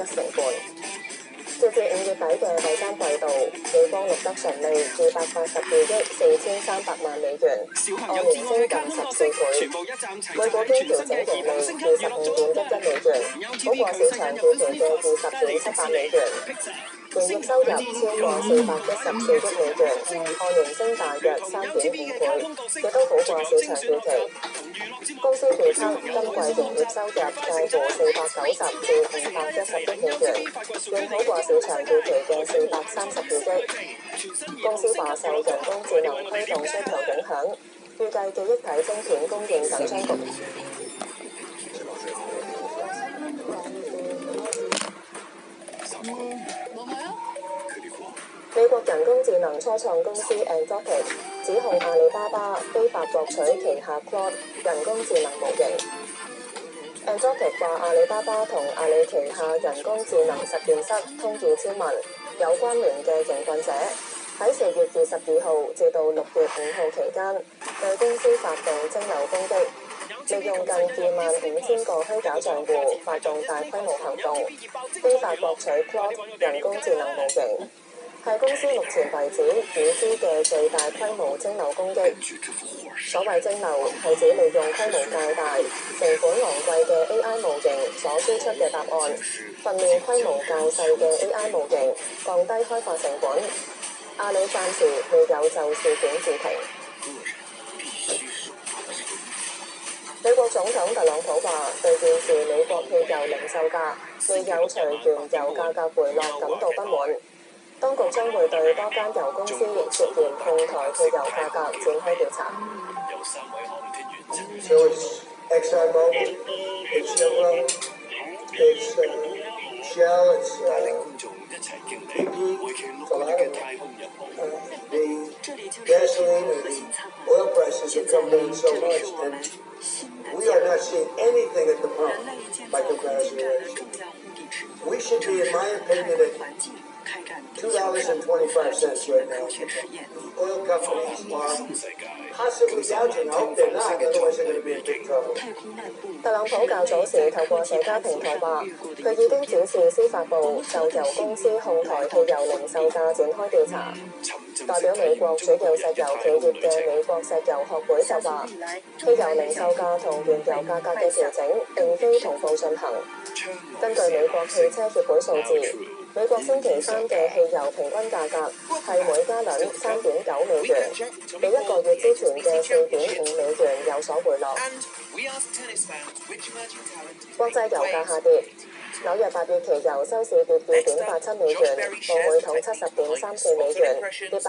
1成半。截至5月底嘅第三季度，美光錄得純利282億4300萬美元，按年升近14倍，每股經調整盈利25.11美元，好過市場預期嘅20.78美元。營業收入超過414億美元，按年升大約3.5倍，亦都好過市場預期。公司預測今季營業收入介乎490至510億美元，遠好過市場預期嘅432億。公司話受人工智能驅動需求影響，預計記憶體晶片供應等將局。美國人工智能初創公司 Anthropic 指控阿里巴巴非法獲取旗下 Claude 人工智能模型。Anthropic 話阿里巴巴同阿里旗下人工智能實驗室通義簽文，有關聯嘅營運者喺4月22號至到6月5號期間，對公司發動蒸餾攻擊，利用近25000個虛假帳戶發動大規模行動，非法獲取 Claude 人工智能模型，係公司目前為止已知嘅最大規模蒸餾攻擊。所謂蒸餾係指利用規模較大、成本昂貴嘅 AI 模型所輸出嘅答案，訓練規模較細嘅 AI 模型，降低開發成本。阿里暫時未有就事件置評。美國總統特朗普話對現時美國汽油零售價未有隨原油價格回落感到不滿，當局將會對多間油公司涉嫌哄抬汽油價格展開調查。We are not seeing anything at the pump by comparison to we should be, in my opinion, at $2.25 right now. Oil companies are possibly gouging. I hope they're not, otherwise they're going to be in big trouble. 特朗普較早時透過社交平台話，佢已經指示司法部就油公司哄抬汽油零售價展開調查。代表美國主要石油企業嘅美國石油學會就話，汽油零售價同原油價格嘅調整並非同步進行。根據美國汽車協會數字，美國星期三嘅汽油平均價格係每加侖3.9美元，比一個月之前嘅4.5美元有所回落。國際油價下跌，紐約8月期油收市跌2.87美元，報每桶70.34美元，跌